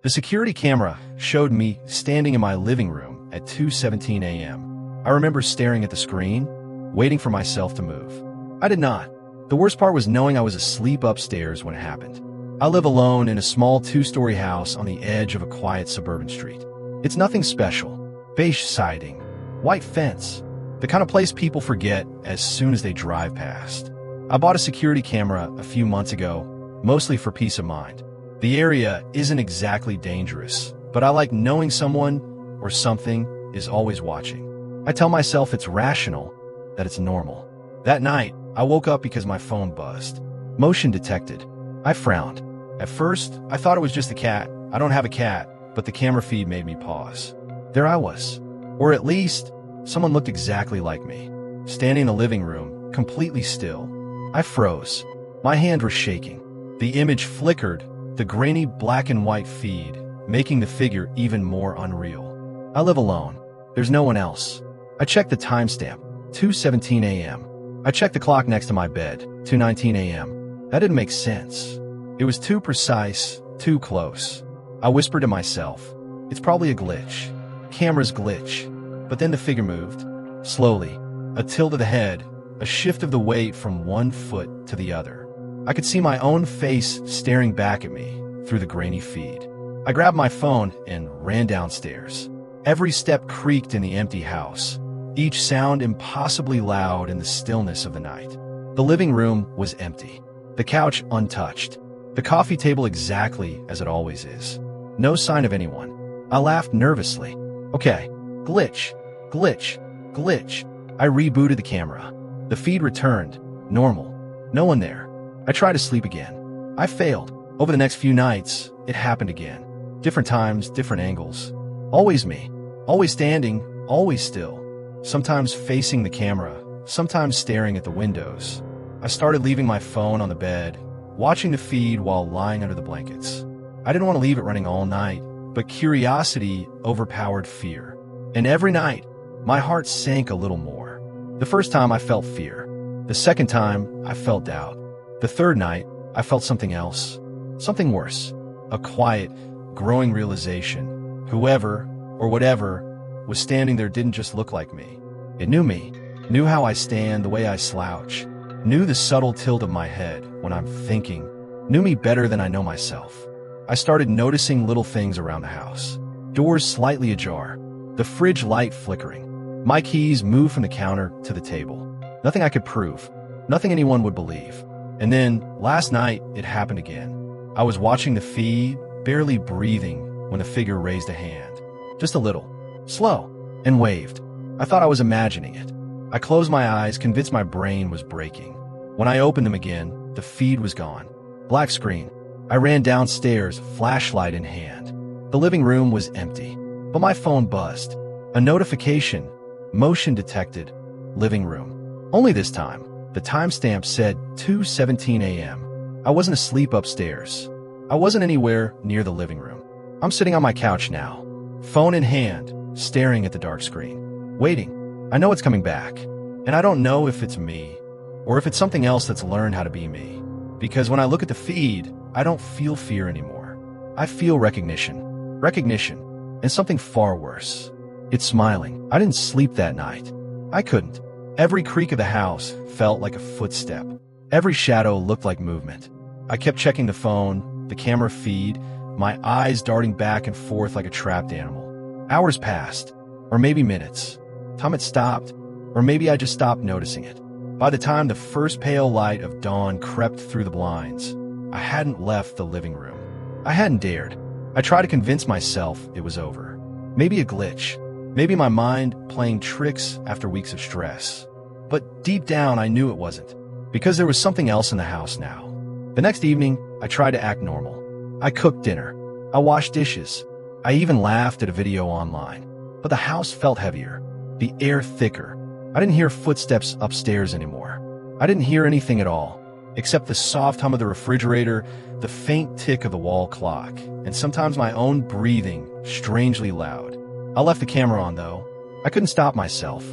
The security camera showed me standing in my living room at 2:17 a.m. I remember staring at the screen, waiting for myself to move. I did not. The worst part was knowing I was asleep upstairs when it happened. I live alone in a small 2-story house on the edge of a quiet suburban street. It's nothing special. Beige siding, white fence, the kind of place people forget as soon as they drive past. I bought a security camera a few months ago, mostly for peace of mind. The area isn't exactly dangerous, but I like knowing someone or something is always watching. I tell myself it's rational, that it's normal. That night, I woke up because my phone buzzed. Motion detected. I frowned. At first, I thought it was just a cat. I don't have a cat, but the camera feed made me pause. There I was. Or at least, someone looked exactly like me. Standing in the living room, completely still. I froze. My hand was shaking. The image flickered, the grainy black and white feed, making the figure even more unreal. I live alone. There's no one else. I checked the timestamp, 2:17 a.m. I checked the clock next to my bed, 2:19 a.m. That didn't make sense. It was too precise, too close. I whispered to myself, it's probably a glitch. Camera's glitch. But then the figure moved. Slowly. A tilt of the head, a shift of the weight from one foot to the other. I could see my own face staring back at me through the grainy feed. I grabbed my phone and ran downstairs. Every step creaked in the empty house, each sound impossibly loud in the stillness of the night. The living room was empty. The couch untouched. The coffee table exactly as it always is. No sign of anyone. I laughed nervously. Okay, glitch, glitch, glitch. I rebooted the camera. The feed returned. Normal. No one there. I tried to sleep again. I failed. Over the next few nights, it happened again. Different times, different angles. Always me. Always standing, always still. Sometimes facing the camera, sometimes staring at the windows. I started leaving my phone on the bed, watching the feed while lying under the blankets. I didn't want to leave it running all night, but curiosity overpowered fear. And every night, my heart sank a little more. The first time I felt fear. The second time, I felt doubt. The third night, I felt something else. Something worse. A quiet, growing realization. Whoever, or whatever, was standing there didn't just look like me. It knew me. Knew how I stand, the way I slouch. Knew the subtle tilt of my head when I'm thinking. Knew me better than I know myself. I started noticing little things around the house. Doors slightly ajar. The fridge light flickering. My keys moved from the counter to the table. Nothing I could prove. Nothing anyone would believe. And then, last night, it happened again. I was watching the feed, barely breathing, when the figure raised a hand. Just a little. Slow. And waved. I thought I was imagining it. I closed my eyes, convinced my brain was breaking. When I opened them again, the feed was gone. Black screen. I ran downstairs, flashlight in hand. The living room was empty, but my phone buzzed. A notification. Motion detected. Living room. Only this time, the timestamp said 2:17 a.m. I wasn't asleep upstairs. I wasn't anywhere near the living room. I'm sitting on my couch now, phone in hand, staring at the dark screen. Waiting. I know it's coming back, and I don't know if it's me, or if it's something else that's learned how to be me. Because when I look at the feed, I don't feel fear anymore. I feel recognition. Recognition. And something far worse. It's smiling. I didn't sleep that night. I couldn't. Every creak of the house felt like a footstep. Every shadow looked like movement. I kept checking the phone, the camera feed, my eyes darting back and forth like a trapped animal. Hours passed, or maybe minutes. Time had stopped, or maybe I just stopped noticing it. By the time the first pale light of dawn crept through the blinds, I hadn't left the living room. I hadn't dared. I tried to convince myself it was over. Maybe a glitch. Maybe my mind playing tricks after weeks of stress. But deep down, I knew it wasn't, because there was something else in the house now. The next evening, I tried to act normal. I cooked dinner. I washed dishes. I even laughed at a video online. But the house felt heavier, the air thicker. I didn't hear footsteps upstairs anymore. I didn't hear anything at all, except the soft hum of the refrigerator, the faint tick of the wall clock, and sometimes my own breathing, strangely loud. I left the camera on, though. I couldn't stop myself.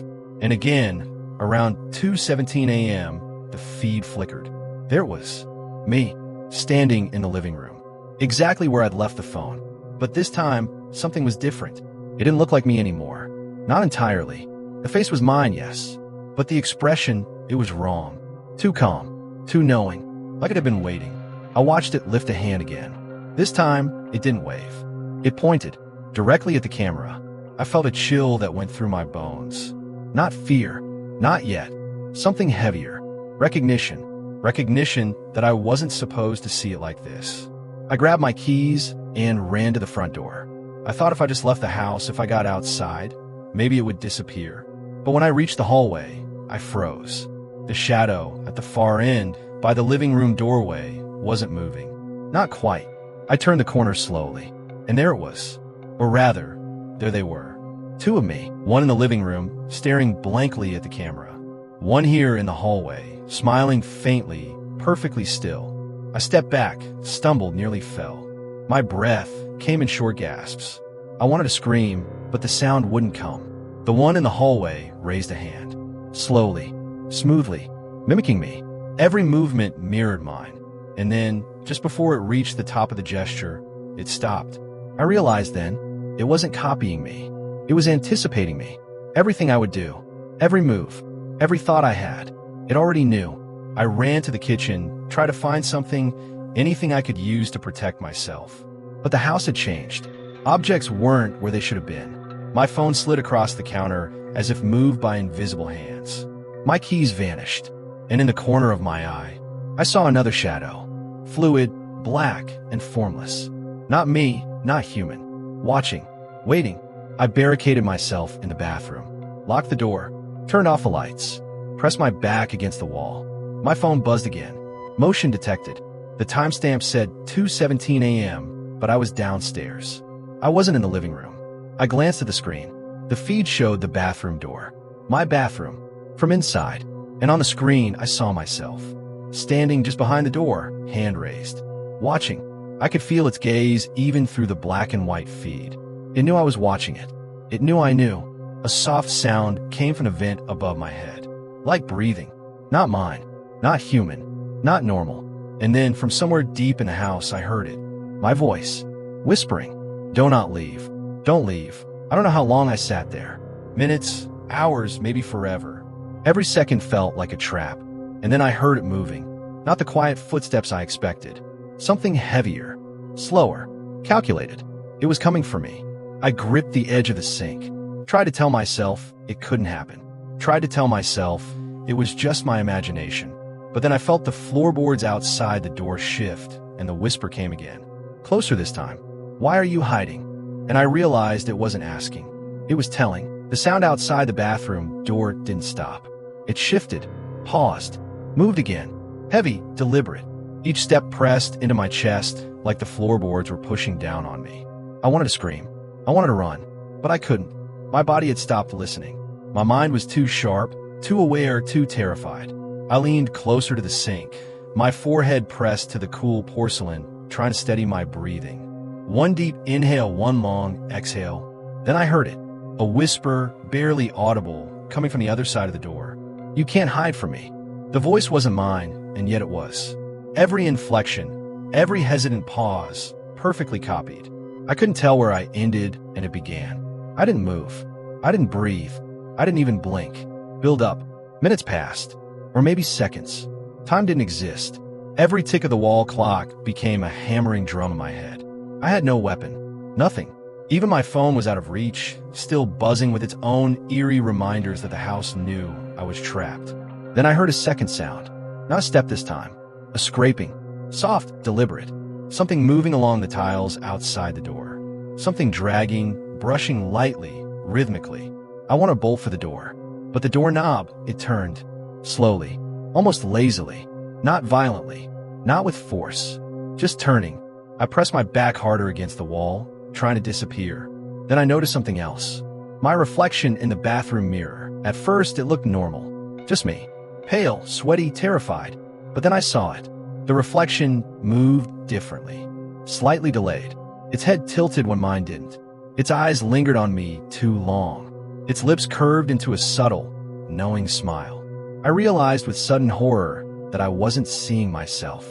And again, around 2:17 a.m., the feed flickered. There it was. Me, standing in the living room. Exactly where I'd left the phone. But this time, something was different. It didn't look like me anymore. Not entirely. The face was mine, yes. But the expression, it was wrong. Too calm. Too knowing. Like it had been waiting. I watched it lift a hand again. This time, it didn't wave. It pointed, directly at the camera. I felt a chill that went through my bones. Not fear. Not yet. Something heavier. Recognition. Recognition that I wasn't supposed to see it like this. I grabbed my keys and ran to the front door. I thought if I just left the house, if I got outside, maybe it would disappear. But when I reached the hallway, I froze. The shadow at the far end, by the living room doorway, wasn't moving. Not quite. I turned the corner slowly, and there it was. Or rather, there they were. Two of me, one in the living room, staring blankly at the camera. One here in the hallway, smiling faintly, perfectly still. I stepped back, stumbled, nearly fell. My breath came in short gasps. I wanted to scream, but the sound wouldn't come. The one in the hallway raised a hand. Slowly, smoothly, mimicking me. Every movement mirrored mine. And then, just before it reached the top of the gesture, it stopped. I realized then, it wasn't copying me. It was anticipating me. Everything I would do, every move, every thought I had, it already knew. I ran to the kitchen, tried to find something, anything I could use to protect myself. But the house had changed. Objects weren't where they should have been. My phone slid across the counter as if moved by invisible hands. My keys vanished, and in the corner of my eye, I saw another shadow. Fluid, black, and formless. Not me, not human. Watching, waiting. I barricaded myself in the bathroom, locked the door, turned off the lights, pressed my back against the wall. My phone buzzed again. Motion detected. The timestamp said 2:17 a.m., but I was downstairs. I wasn't in the living room. I glanced at the screen. The feed showed the bathroom door. My bathroom. From inside. And on the screen, I saw myself. Standing just behind the door, hand raised. Watching. I could feel its gaze even through the black and white feed. It knew I was watching it. It knew I knew. A soft sound came from the vent above my head. Like breathing. Not mine. Not human. Not normal. And then, from somewhere deep in the house, I heard it. My voice. Whispering. Do not leave. Don't leave. I don't know how long I sat there. Minutes, hours, maybe forever. Every second felt like a trap. And then I heard it moving. Not the quiet footsteps I expected. Something heavier. Slower. Calculated. It was coming for me. I gripped the edge of the sink. Tried to tell myself it couldn't happen. Tried to tell myself it was just my imagination. But then I felt the floorboards outside the door shift, and the whisper came again. Closer this time. Why are you hiding? And I realized it wasn't asking. It was telling. The sound outside the bathroom door didn't stop. It shifted, paused, moved again. Heavy, deliberate. Each step pressed into my chest like the floorboards were pushing down on me. I wanted to scream. I wanted to run, but I couldn't. My body had stopped listening. My mind was too sharp, too aware, too terrified. I leaned closer to the sink, my forehead pressed to the cool porcelain, trying to steady my breathing. One deep inhale, one long exhale. Then I heard it. A whisper, barely audible, coming from the other side of the door. You can't hide from me. The voice wasn't mine, and yet it was. Every inflection, every hesitant pause, perfectly copied. I couldn't tell where I ended and it began. I didn't move. I didn't breathe. I didn't even blink. Build up. Minutes passed. Or maybe seconds. Time didn't exist. Every tick of the wall clock became a hammering drum in my head. I had no weapon. Nothing. Even my phone was out of reach, still buzzing with its own eerie reminders that the house knew I was trapped. Then I heard a second sound. Not a step this time. A scraping. Soft, deliberate. Something moving along the tiles outside the door. Something dragging, brushing lightly, rhythmically. I want to bolt for the door. But the doorknob, it turned. Slowly. Almost lazily. Not violently. Not with force. Just turning. I pressed my back harder against the wall, trying to disappear. Then I noticed something else. My reflection in the bathroom mirror. At first, it looked normal. Just me. Pale, sweaty, terrified. But then I saw it. The reflection moved differently. Slightly delayed. Its head tilted when mine didn't. Its eyes lingered on me too long. Its lips curved into a subtle, knowing smile. I realized with sudden horror that I wasn't seeing myself.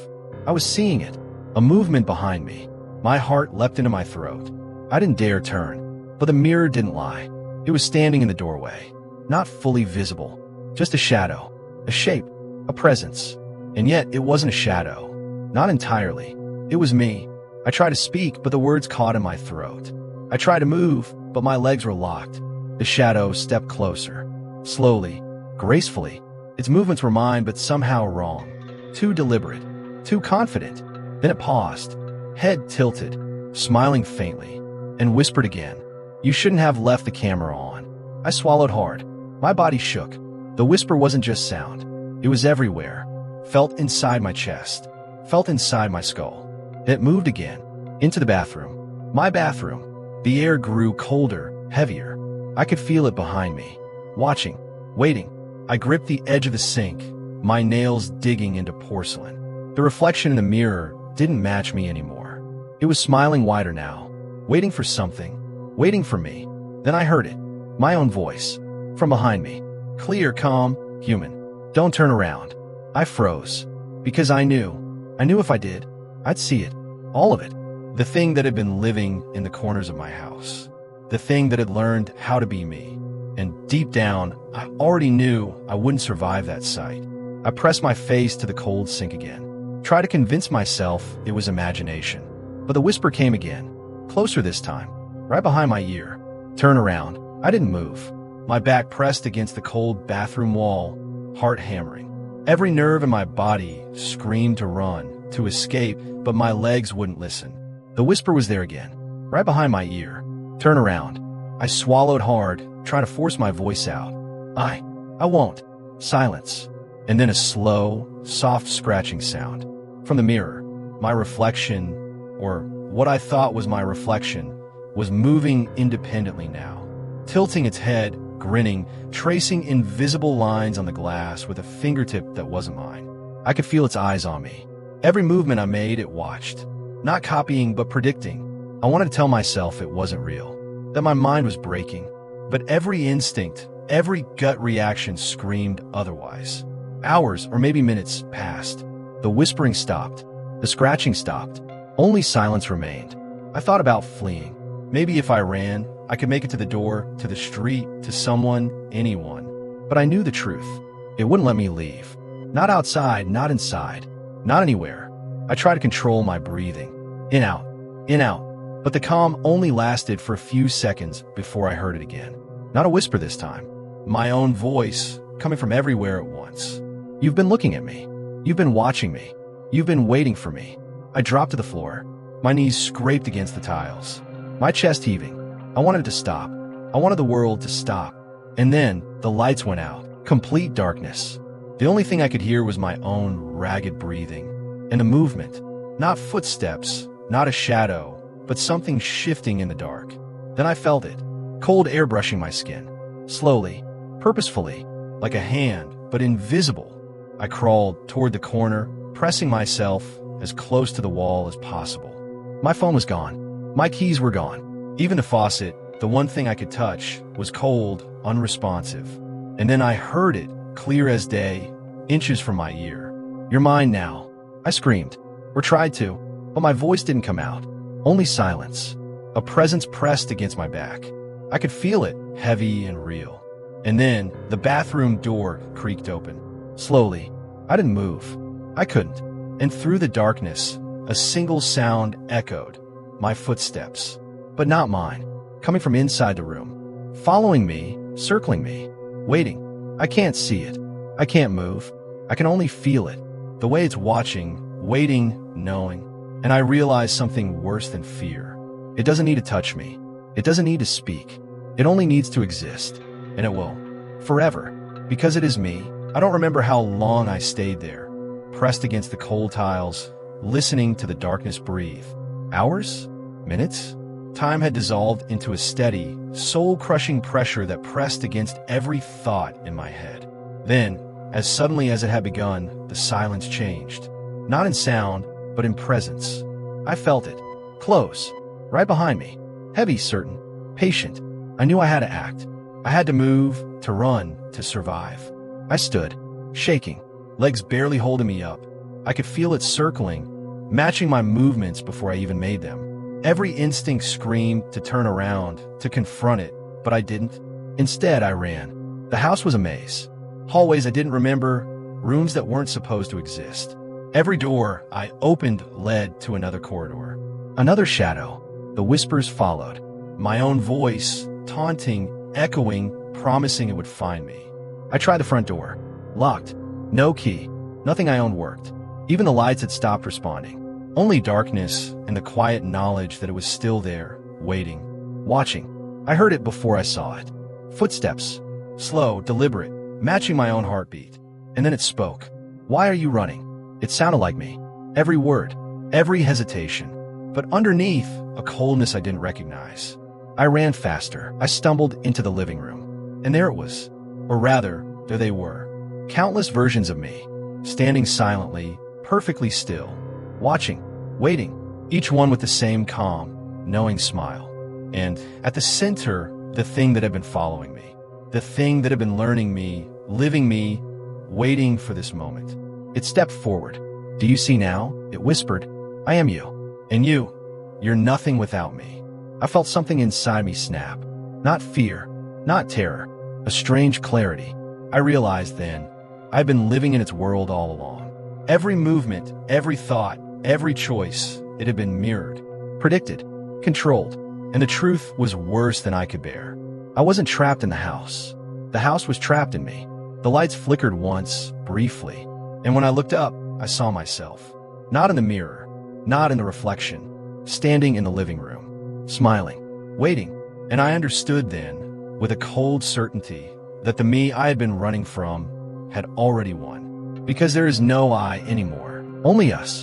I was seeing it. A movement behind me. My heart leapt into my throat. I didn't dare turn, but the mirror didn't lie. It was standing in the doorway, not fully visible, just a shadow, a shape, a presence. And yet it wasn't a shadow. Not entirely. It was me. I tried to speak, but the words caught in my throat. I tried to move, but my legs were locked. The shadow stepped closer, slowly, gracefully. Its movements were mine, but somehow wrong. Too deliberate, too confident. Then it paused, head tilted, smiling faintly, and whispered again, "You shouldn't have left the camera on." I swallowed hard. My body shook. The whisper wasn't just sound. It was everywhere. Felt inside my chest. Felt inside my skull. It moved again, into the bathroom. My bathroom. The air grew colder, heavier. I could feel it behind me. Watching, waiting. I gripped the edge of the sink, my nails digging into porcelain. The reflection in the mirror didn't match me anymore. It was smiling wider now, waiting for something, waiting for me. Then I heard it, my own voice, from behind me. Clear, calm, human. Don't turn around. I froze, because I knew if I did, I'd see it, all of it. The thing that had been living in the corners of my house. The thing that had learned how to be me. And deep down, I already knew I wouldn't survive that sight. I pressed my face to the cold sink again. Tried to convince myself it was imagination. But the whisper came again, closer this time, right behind my ear. Turn around. I didn't move. My back pressed against the cold bathroom wall, heart hammering. Every nerve in my body screamed to run, to escape, but my legs wouldn't listen. The whisper was there again, right behind my ear. Turn around. I swallowed hard, trying to force my voice out. I won't. Silence. And then a slow, soft scratching sound. From the mirror, my reflection, or what I thought was my reflection, was moving independently now. Tilting its head, grinning, tracing invisible lines on the glass with a fingertip that wasn't mine. I could feel its eyes on me. Every movement I made, it watched. Not copying, but predicting. I wanted to tell myself it wasn't real, that my mind was breaking. But every instinct, every gut reaction screamed otherwise. Hours, or maybe minutes, passed. The whispering stopped. The scratching stopped. Only silence remained. I thought about fleeing. Maybe if I ran, I could make it to the door, to the street, to someone, anyone. But I knew the truth. It wouldn't let me leave. Not outside, not inside, not anywhere. I tried to control my breathing. In, out, in, out. But the calm only lasted for a few seconds before I heard it again. Not a whisper this time. My own voice, coming from everywhere at once. You've been looking at me. You've been watching me. You've been waiting for me. I dropped to the floor. My knees scraped against the tiles. My chest heaving. I wanted to stop. I wanted the world to stop. And then the lights went out. Complete darkness. The only thing I could hear was my own ragged breathing. And a movement. Not footsteps, not a shadow, but something shifting in the dark. Then I felt it. Cold air brushing my skin. Slowly, purposefully, like a hand, but invisible. I crawled toward the corner, pressing myself as close to the wall as possible. My phone was gone. My keys were gone. Even the faucet, the one thing I could touch, was cold, unresponsive. And then I heard it, clear as day, inches from my ear. "You're mine now," I screamed, or tried to, but my voice didn't come out. Only silence. A presence pressed against my back. I could feel it, heavy and real. And then the bathroom door creaked open. Slowly. I didn't move. I couldn't. And through the darkness, a single sound echoed. My footsteps. But not mine. Coming from inside the room. Following me, circling me. Waiting. I can't see it. I can't move. I can only feel it. The way it's watching, waiting, knowing. And I realized something worse than fear. It doesn't need to touch me. It doesn't need to speak. It only needs to exist. And it will. Forever. Because it is me. I don't remember how long I stayed there, pressed against the cold tiles, listening to the darkness breathe. Hours? Minutes? Time had dissolved into a steady, soul-crushing pressure that pressed against every thought in my head. Then, as suddenly as it had begun, the silence changed. Not in sound, but in presence. I felt it. Close. Right behind me. Heavy, certain. Patient. I knew I had to act. I had to move, to run, to survive. I stood, shaking, legs barely holding me up. I could feel it circling, matching my movements before I even made them. Every instinct screamed to turn around, to confront it, but I didn't. Instead, I ran. The house was a maze. Hallways I didn't remember, rooms that weren't supposed to exist. Every door I opened led to another corridor. Another shadow. The whispers followed. My own voice, taunting, echoing, promising it would find me. I tried the front door. Locked. No key. Nothing I owned worked. Even the lights had stopped responding. Only darkness and the quiet knowledge that it was still there, waiting, watching. I heard it before I saw it. Footsteps. Slow, deliberate, matching my own heartbeat. And then it spoke. "Why are you running?" It sounded like me. Every word, every hesitation. But underneath, a coldness I didn't recognize. I ran faster. I stumbled into the living room. And there it was. Or rather, there they were. Countless versions of me, standing silently, perfectly still, watching, waiting, each one with the same calm, knowing smile. And at the center, the thing that had been following me. The thing that had been learning me, living me, waiting for this moment. It stepped forward. "Do you see now?" It whispered. "I am you. And you're nothing without me." I felt something inside me snap. Not fear, not terror, a strange clarity. I realized then, I'd been living in its world all along. Every movement, every thought, every choice, it had been mirrored, predicted, controlled. And the truth was worse than I could bear. I wasn't trapped in the house. The house was trapped in me. The lights flickered once, briefly. And when I looked up, I saw myself. Not in the mirror, not in the reflection, standing in the living room, smiling, waiting. And I understood then, with a cold certainty, that the me I had been running from had already won. Because there is no I anymore, only us.